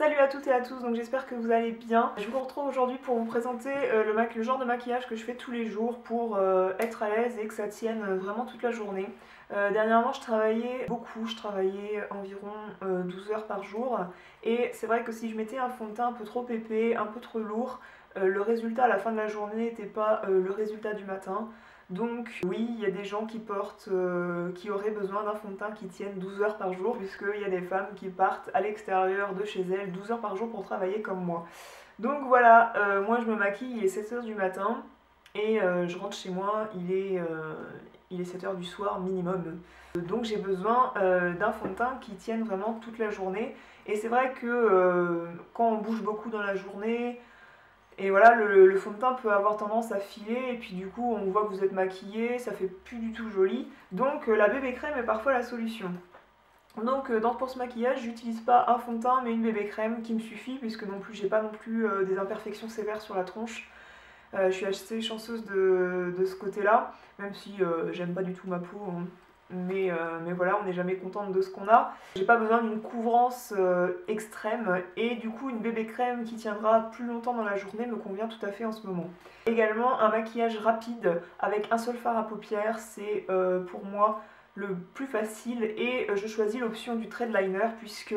Salut à toutes et à tous, donc j'espère que vous allez bien. Je vous retrouve aujourd'hui pour vous présenter le genre de maquillage que je fais tous les jours pour être à l'aise et que ça tienne vraiment toute la journée. Dernièrement je travaillais beaucoup, je travaillais environ 12 heures par jour et c'est vrai que si je mettais un fond de teint un peu trop épais, un peu trop lourd, le résultat à la fin de la journée n'était pas le résultat du matin. Donc oui, il y a des gens qui auraient besoin d'un fond de teint qui tienne 12 heures par jour, puisqu'il y a des femmes qui partent à l'extérieur de chez elles 12 heures par jour pour travailler comme moi. Donc voilà, moi je me maquille, il est 7 heures du matin, et je rentre chez moi, il est 7 heures du soir minimum. Donc j'ai besoin d'un fond de teint qui tienne vraiment toute la journée. Et c'est vrai que quand on bouge beaucoup dans la journée, et voilà, le fond de teint peut avoir tendance à filer et puis du coup on voit que vous êtes maquillé, ça fait plus du tout joli. Donc la bébé crème est parfois la solution. Donc pour ce maquillage, j'utilise pas un fond de teint mais une bébé crème qui me suffit puisque non plus j'ai pas non plus des imperfections sévères sur la tronche. Je suis assez chanceuse de ce côté-là, même si j'aime pas du tout ma peau, hein. Mais voilà, on n'est jamais contente de ce qu'on a. J'ai pas besoin d'une couvrance extrême et du coup une bébé crème qui tiendra plus longtemps dans la journée me convient tout à fait en ce moment. Également un maquillage rapide avec un seul fard à paupières, c'est pour moi le plus facile et je choisis l'option du thread liner puisque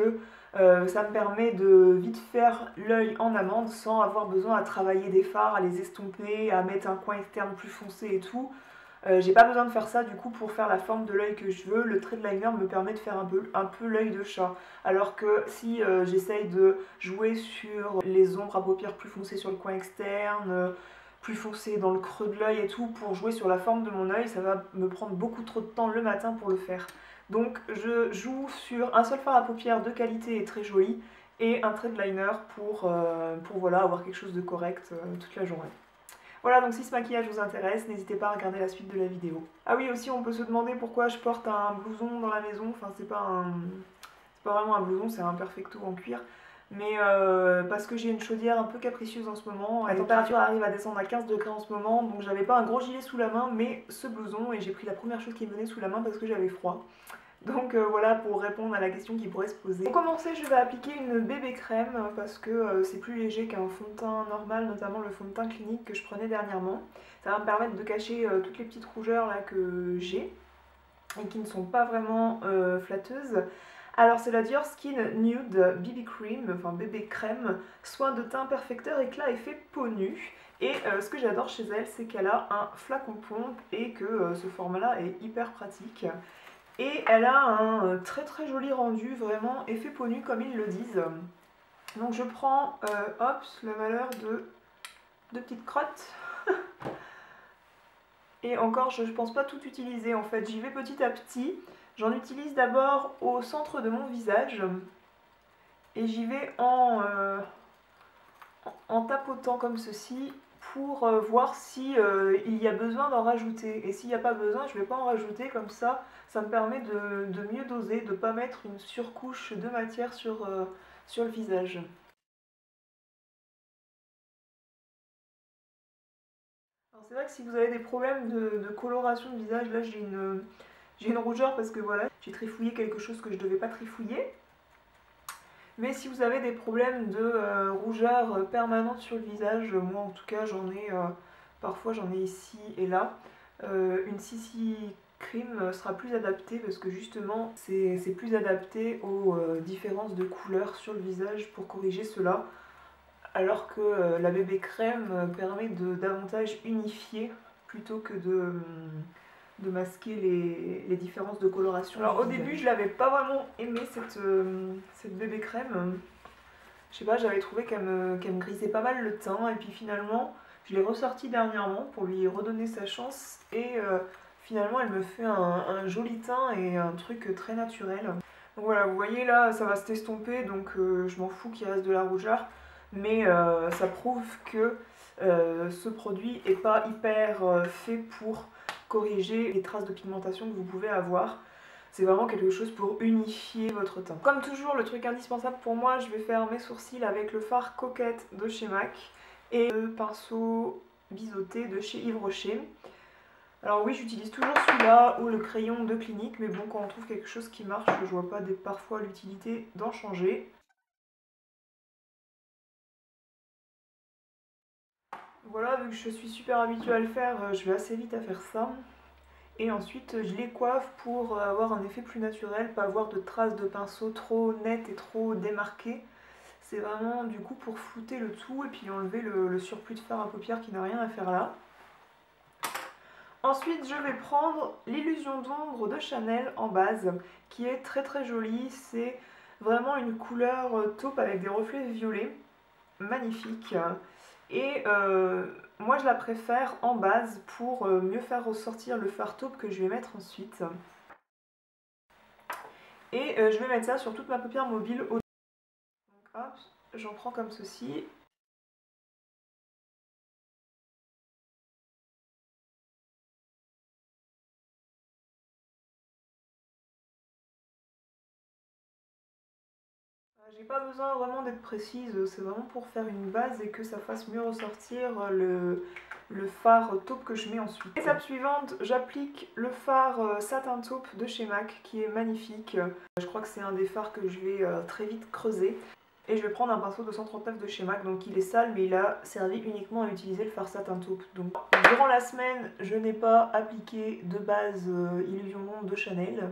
ça me permet de vite faire l'œil en amande sans avoir besoin à travailler des fards, à les estomper, à mettre un coin externe plus foncé et tout. J'ai pas besoin de faire ça du coup pour faire la forme de l'œil que je veux. Le thread liner me permet de faire un peu l'œil de chat. Alors que si j'essaye de jouer sur les ombres à paupières plus foncées sur le coin externe, plus foncé dans le creux de l'œil et tout, pour jouer sur la forme de mon œil, ça va me prendre beaucoup trop de temps le matin pour le faire. Donc je joue sur un seul fard à paupières de qualité et très joli et un thread liner pour voilà, avoir quelque chose de correct toute la journée. Voilà, donc si ce maquillage vous intéresse, n'hésitez pas à regarder la suite de la vidéo. Ah oui, aussi on peut se demander pourquoi je porte un blouson dans la maison, enfin c'est pas vraiment un blouson, c'est un perfecto en cuir. Mais parce que j'ai une chaudière un peu capricieuse en ce moment, la température arrive à descendre à 15 degrés en ce moment, donc j'avais pas un gros gilet sous la main, mais ce blouson, et j'ai pris la première chose qui me venait sous la main parce que j'avais froid. Donc voilà pour répondre à la question qui pourrait se poser. Pour commencer, je vais appliquer une bébé crème parce que c'est plus léger qu'un fond de teint normal, notamment le fond de teint clinique que je prenais dernièrement. Ça va me permettre de cacher toutes les petites rougeurs là que j'ai et qui ne sont pas vraiment flatteuses. Alors c'est la Dior Skin Nude BB Cream, enfin bébé crème, soin de teint perfecteur éclat effet peau nue. Et ce que j'adore chez elle, c'est qu'elle a un flacon pompe et que ce format-là est hyper pratique. Et elle a un très très joli rendu, vraiment effet peau nue comme ils le disent. Donc je prends, hop, la valeur de 2 petites crottes. Et encore, je pense pas tout utiliser en fait, j'y vais petit à petit. J'en utilise d'abord au centre de mon visage. Et j'y vais en tapotant comme ceci pour voir si il y a besoin d'en rajouter. Et s'il n'y a pas besoin, je ne vais pas en rajouter, comme ça me permet de mieux doser, de ne pas mettre une surcouche de matière sur le visage. Alors c'est vrai que si vous avez des problèmes de coloration de visage, là j'ai une rougeur parce que voilà, j'ai trifouillé quelque chose que je ne devais pas trifouiller. Mais si vous avez des problèmes de rougeur permanente sur le visage, moi en tout cas parfois j'en ai ici et là, une CC Cream sera plus adaptée parce que justement c'est plus adapté aux différences de couleur sur le visage pour corriger cela, alors que la bébé crème permet de davantage unifier plutôt que de masquer les différences de coloration. Alors au début je l'avais pas vraiment aimé cette bébé crème. Je sais pas, j'avais trouvé qu'elle me grisait pas mal le teint et puis finalement je l'ai ressortie dernièrement pour lui redonner sa chance et finalement elle me fait un joli teint et un truc très naturel. Donc voilà, vous voyez là ça va s'estomper donc je m'en fous qu'il reste de la rougeur, mais ça prouve que ce produit est pas hyper fait pour corriger les traces de pigmentation que vous pouvez avoir. C'est vraiment quelque chose pour unifier votre teint. Comme toujours, le truc indispensable pour moi, je vais faire mes sourcils avec le fard Coquette de chez MAC et le pinceau biseauté de chez Yves Rocher. Alors oui, j'utilise toujours celui-là ou le crayon de Clinique, mais bon, quand on trouve quelque chose qui marche, je vois pas parfois l'utilité d'en changer. voilà, vu que je suis super habituée à le faire, je vais assez vite à faire ça. Et ensuite, je les coiffe pour avoir un effet plus naturel, pas avoir de traces de pinceau trop nettes et trop démarquées. C'est vraiment du coup pour flouter le tout et puis enlever le surplus de fard à paupières qui n'a rien à faire là. Ensuite, je vais prendre l'illusion d'ombre de Chanel en base, qui est très très jolie. C'est vraiment une couleur taupe avec des reflets violets, magnifique. Et moi je la préfère en base pour mieux faire ressortir le fard taupe que je vais mettre ensuite. Et je vais mettre ça sur toute ma paupière mobile. Donc hop, j'en prends comme ceci. J'ai pas besoin vraiment d'être précise, c'est vraiment pour faire une base et que ça fasse mieux ressortir le fard taupe que je mets ensuite. Étape suivante, j'applique le fard satin taupe de chez MAC qui est magnifique. Je crois que c'est un des fards que je vais très vite creuser. Et je vais prendre un pinceau de 139 de chez MAC, donc il est sale mais il a servi uniquement à utiliser le fard satin taupe. Donc durant la semaine, je n'ai pas appliqué de base Illusion d'ombre de Chanel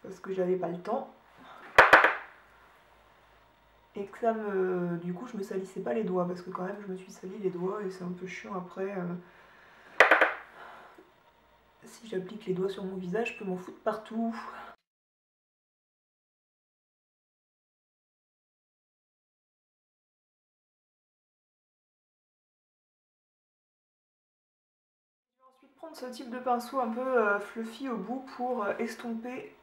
parce que j'avais pas le temps. Et que ça me... Du coup je me salissais pas les doigts parce que quand même je me suis sali les doigts et c'est un peu chiant après. Si j'applique les doigts sur mon visage je peux m'en foutre partout. Je vais ensuite prendre ce type de pinceau un peu fluffy au bout pour estomper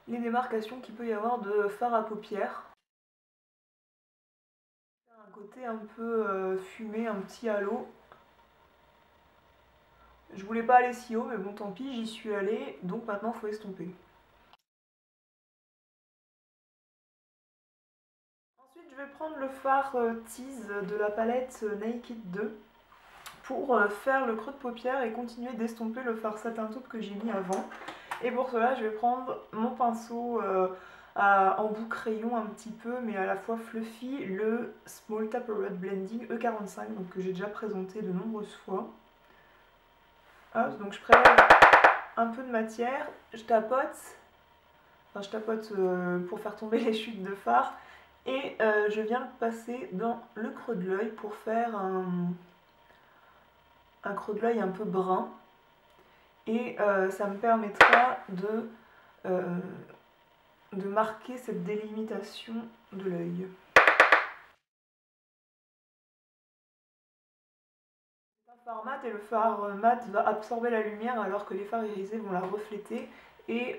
les démarcations qu'il peut y avoir de fard à paupières. Un côté un peu fumé, un petit halo. Je voulais pas aller si haut mais bon tant pis, j'y suis allée, donc maintenant il faut estomper. Ensuite je vais prendre le fard Tease de la palette Naked 2 pour faire le creux de paupière et continuer d'estomper le fard satin taupe que j'ai mis avant. Et pour cela je vais prendre mon pinceau en bout crayon un petit peu mais à la fois fluffy, le Small Tapered Blending E45 donc, que j'ai déjà présenté de nombreuses fois. Hop, donc je prélève un peu de matière, je tapote pour faire tomber les chutes de fard et je viens le passer dans le creux de l'œil pour faire un creux de l'œil un peu brun et ça me permettra de marquer cette délimitation de l'œil. C'est un fard mat et le fard mat va absorber la lumière alors que les fards irisés vont la refléter et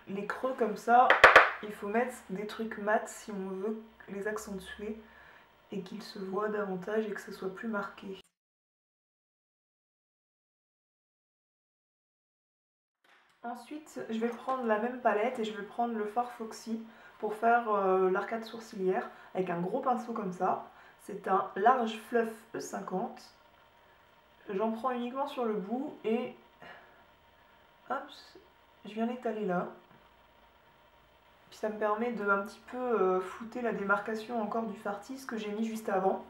les creux comme ça, il faut mettre des trucs mat si on veut les accentuer et qu'ils se voient davantage et que ce soit plus marqué. Ensuite, je vais prendre la même palette et je vais prendre le fard Foxy pour faire l'arcade sourcilière avec un gros pinceau comme ça. C'est un large fluff E50. J'en prends uniquement sur le bout et hop, je viens l'étaler là. Puis ça me permet de un petit peu flouter la démarcation encore du fard Tease que j'ai mis juste avant.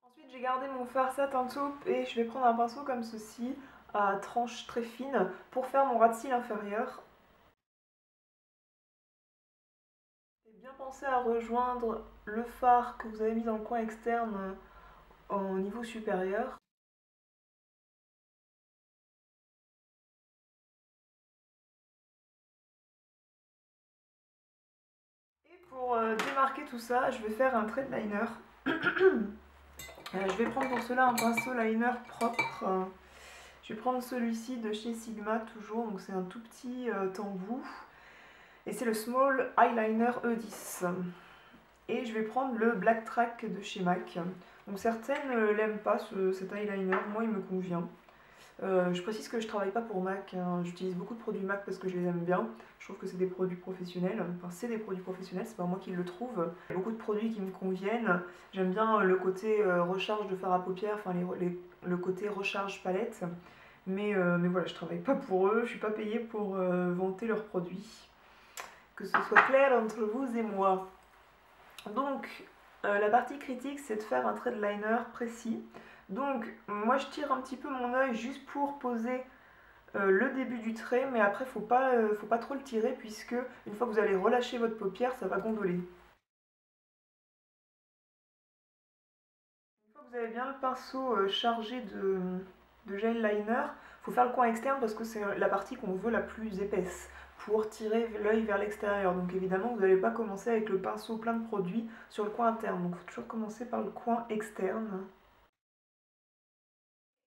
Ensuite j'ai gardé mon fard satin taupe et je vais prendre un pinceau comme ceci à tranche très fine pour faire mon ras de cils inférieur. Et bien penser à rejoindre le fard que vous avez mis dans le coin externe au niveau supérieur. Et pour démarquer tout ça, je vais faire un trait de liner. Je vais prendre pour cela un pinceau liner propre. Je vais prendre celui-ci de chez Sigma toujours, donc c'est un tout petit embout. Et c'est le Small Eyeliner E10. Et je vais prendre le Black Track de chez MAC. Donc certaines l'aiment pas cet eyeliner, moi il me convient. Je précise que je travaille pas pour MAC, hein. J'utilise beaucoup de produits MAC parce que je les aime bien. Je trouve que c'est des produits professionnels, enfin c'est des produits professionnels, c'est pas moi qui le trouve. Il y a beaucoup de produits qui me conviennent. J'aime bien le côté recharge de fard à paupières, enfin le côté recharge palette. Mais voilà, je travaille pas pour eux, je suis pas payée pour vanter leurs produits. que ce soit clair entre vous et moi. Donc, la partie critique, c'est de faire un trait de liner précis. Donc, moi je tire un petit peu mon œil juste pour poser le début du trait, mais après faut pas trop le tirer puisque une fois que vous allez relâcher votre paupière, ça va gondoler. Une fois que vous avez bien le pinceau chargé de gel liner, il faut faire le coin externe parce que c'est la partie qu'on veut la plus épaisse pour tirer l'œil vers l'extérieur. Donc évidemment, vous n'allez pas commencer avec le pinceau plein de produits sur le coin interne. Donc il faut toujours commencer par le coin externe.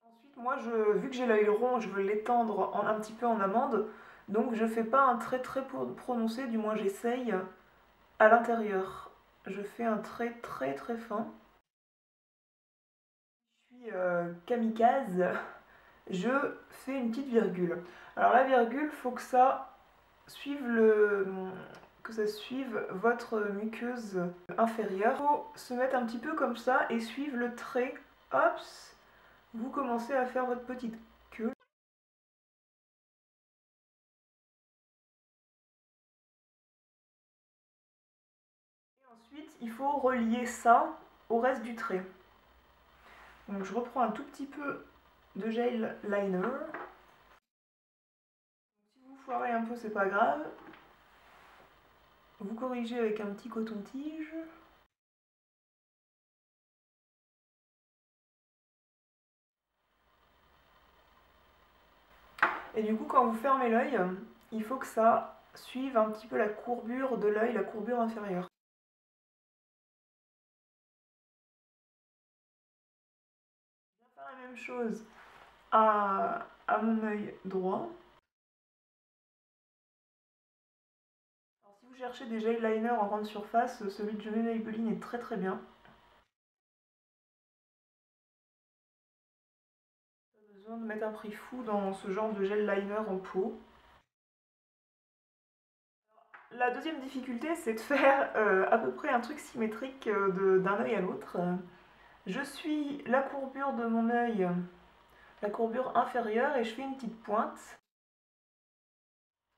Ensuite, moi, vu que j'ai l'œil rond, je veux l'étendre un petit peu en amande. Donc je fais pas un trait très prononcé, du moins j'essaye à l'intérieur. Je fais un trait très très fin. Je suis kamikaze. Je fais une petite virgule. Alors la virgule, faut que ça suive votre muqueuse inférieure. Il faut se mettre un petit peu comme ça et suivre le trait. Hop, vous commencez à faire votre petite queue. Et ensuite, il faut relier ça au reste du trait. Donc je reprends un tout petit peu de gel liner. Si vous foirez un peu, c'est pas grave. Vous corrigez avec un petit coton-tige. Et du coup, quand vous fermez l'œil, il faut que ça suive un petit peu la courbure de l'œil, la courbure inférieure. Je vais faire la même chose à mon œil droit. Alors, si vous cherchez des gel liners en grande surface, celui de Johnny Maybelline est très très bien. Pas besoin de mettre un prix fou dans ce genre de gel liner en peau. La deuxième difficulté, c'est de faire à peu près un truc symétrique d'un œil à l'autre. Je suis la courbure de mon œil, la courbure inférieure, et je fais une petite pointe.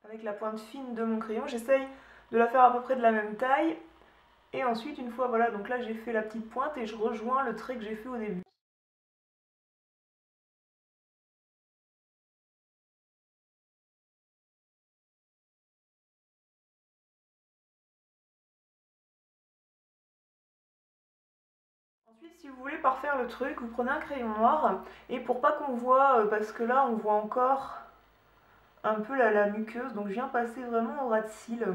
Avec la pointe fine de mon crayon, j'essaye de la faire à peu près de la même taille. Et ensuite, une fois, voilà, donc là j'ai fait la petite pointe et je rejoins le trait que j'ai fait au début. Ensuite, si vous voulez parfaire le truc, vous prenez un crayon noir et pour pas qu'on voit, parce que là on voit encore un peu la muqueuse, donc je viens passer vraiment au ras de cils.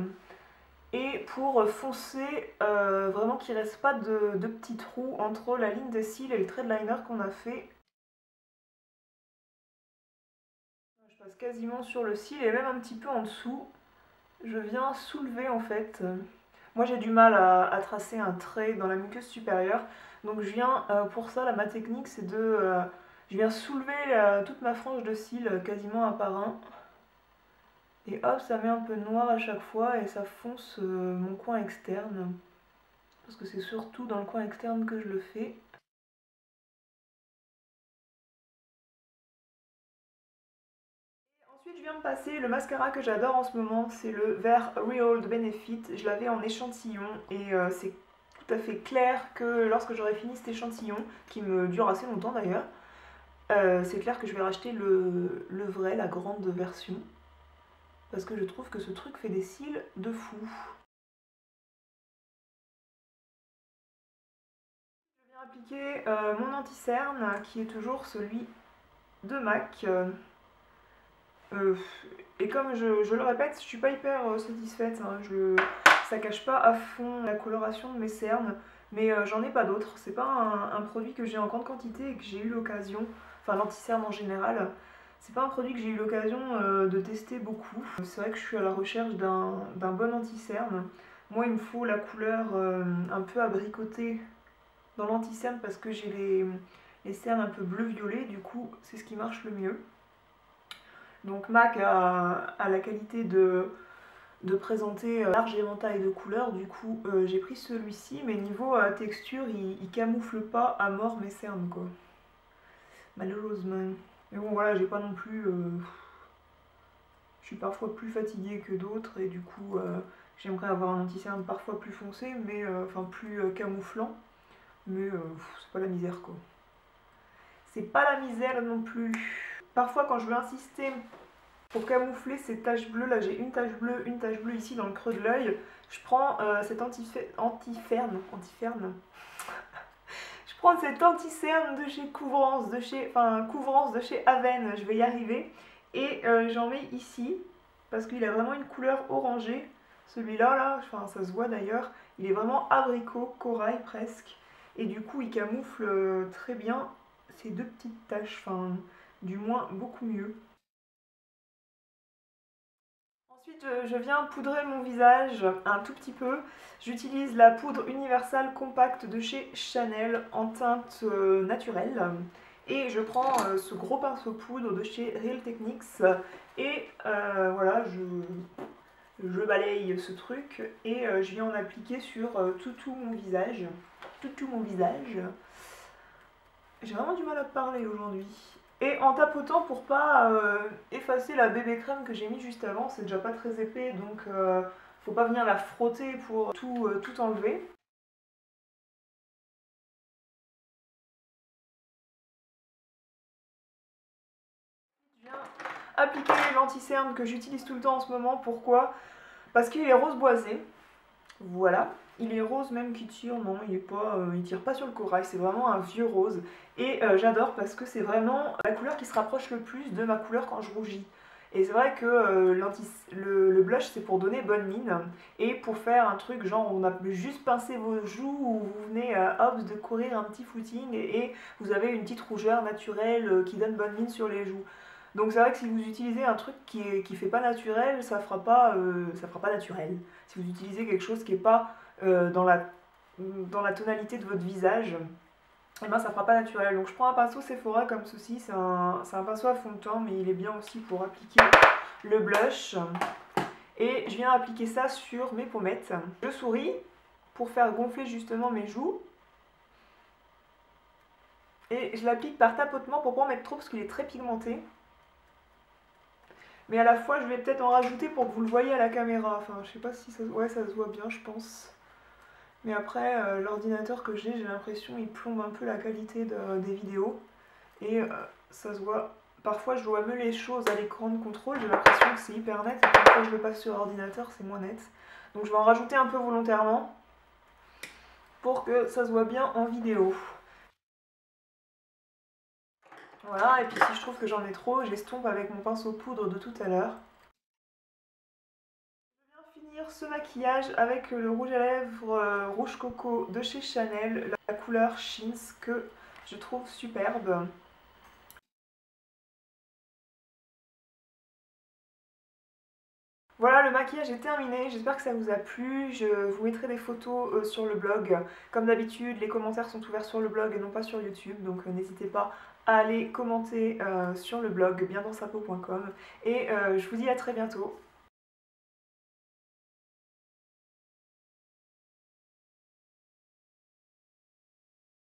Et pour foncer, vraiment qu'il ne reste pas de petits trous entre la ligne de cils et le trait de liner qu'on a fait. Je passe quasiment sur le cil et même un petit peu en dessous. Je viens soulever en fait. Moi j'ai du mal à tracer un trait dans la muqueuse supérieure. Donc je viens, pour ça, ma technique c'est je viens soulever toute ma frange de cils quasiment un par un. Et hop, ça met un peu noir à chaque fois et ça fonce mon coin externe. Parce que c'est surtout dans le coin externe que je le fais. Ensuite, je viens de passer le mascara que j'adore en ce moment, c'est le vert Real de Benefit. Je l'avais en échantillon et c'est tout à fait clair que lorsque j'aurai fini cet échantillon, qui me dure assez longtemps d'ailleurs, c'est clair que je vais racheter le vrai, la grande version. Parce que je trouve que ce truc fait des cils de fou. Je viens appliquer mon anti-cerne qui est toujours celui de MAC. Et comme je le répète, je suis pas hyper satisfaite, hein. Ça cache pas à fond la coloration de mes cernes, mais j'en ai pas d'autres. C'est pas un produit que j'ai en grande quantité et que j'ai eu l'occasion, enfin l'anti-cerne en général, c'est pas un produit que j'ai eu l'occasion de tester beaucoup. C'est vrai que je suis à la recherche d'un bon anti-cerne. Moi, il me faut la couleur un peu abricotée dans l'anti-cerne parce que j'ai les cernes un peu bleu-violet, du coup, c'est ce qui marche le mieux. Donc MAC a la qualité de présenter large éventail de couleurs, du coup j'ai pris celui-ci, mais niveau texture, il camoufle pas à mort mes cernes quoi. Malheureusement. Mais bon voilà, j'ai pas non plus... je suis parfois plus fatiguée que d'autres et du coup J'aimerais avoir un anti-cerne parfois plus foncé, mais enfin plus camouflant. Mais c'est pas la misère quoi. C'est pas la misère non plus. Parfois quand je veux insister pour camoufler ces taches bleues, là j'ai une tache bleue ici dans le creux de l'œil, je prends cet anti-ferne. Je prends cet anti-cerne de chez Couvrance, Couvrance de chez Aven, je vais y arriver. Et j'en mets ici, parce qu'il a vraiment une couleur orangée. Celui-là, là, enfin, ça se voit d'ailleurs, il est vraiment abricot, corail presque. Et du coup, il camoufle très bien ces deux petites taches, enfin, du moins beaucoup mieux. Ensuite, je viens poudrer mon visage un tout petit peu. J'utilise la poudre universelle compacte de chez Chanel en teinte naturelle. Et je prends ce gros pinceau poudre de chez Real Techniques. Et voilà, je balaye ce truc et je viens en appliquer sur tout mon visage. Tout mon visage. J'ai vraiment du mal à parler aujourd'hui. Et en tapotant pour pas effacer la bébé crème que j'ai mis juste avant, c'est déjà pas très épais donc faut pas venir la frotter pour tout enlever. Je viens appliquer l'anti-cerne que j'utilise tout le temps en ce moment. Pourquoi? Parce qu'il est rose boisé. Voilà. Il est rose même qui tire, non, il tire pas sur le corail, c'est vraiment un vieux rose. Et j'adore parce que c'est vraiment la couleur qui se rapproche le plus de ma couleur quand je rougis. Et c'est vrai que le blush c'est pour donner bonne mine et pour faire un truc genre on a juste pincé vos joues ou vous venez hop de courir un petit footing et vous avez une petite rougeur naturelle qui donne bonne mine sur les joues. Donc c'est vrai que si vous utilisez un truc qui fait pas naturel, ça fera pas naturel. Si vous utilisez quelque chose qui est pas dans la tonalité de votre visage, et ben ça fera pas naturel. Donc je prends un pinceau Sephora comme ceci, c'est un pinceau à fond de teint, mais il est bien aussi pour appliquer le blush. Et je viens appliquer ça sur mes pommettes. Je souris pour faire gonfler justement mes joues. Et je l'applique par tapotement pour pas en mettre trop parce qu'il est très pigmenté. Mais à la fois, je vais peut-être en rajouter pour que vous le voyez à la caméra. Enfin, je sais pas si ça... Ouais, ça se voit bien, je pense. Mais après, l'ordinateur que j'ai l'impression il plombe un peu la qualité des vidéos. Et ça se voit. Parfois, je dois me les choses à l'écran de contrôle. J'ai l'impression que c'est hyper net. Et parfois, je le passe sur l'ordinateur, c'est moins net. Donc, je vais en rajouter un peu volontairement pour que ça se voit bien en vidéo. Voilà, et puis si je trouve que j'en ai trop, j'estompe avec mon pinceau poudre de tout à l'heure. Je viens finir ce maquillage avec le rouge à lèvres rouge coco de chez Chanel, la couleur Chintz que je trouve superbe. Voilà, le maquillage est terminé, j'espère que ça vous a plu, je vous mettrai des photos sur le blog. Comme d'habitude, les commentaires sont ouverts sur le blog et non pas sur YouTube, donc n'hésitez pas à aller commenter sur le blog biendansapeau.com et je vous dis à très bientôt.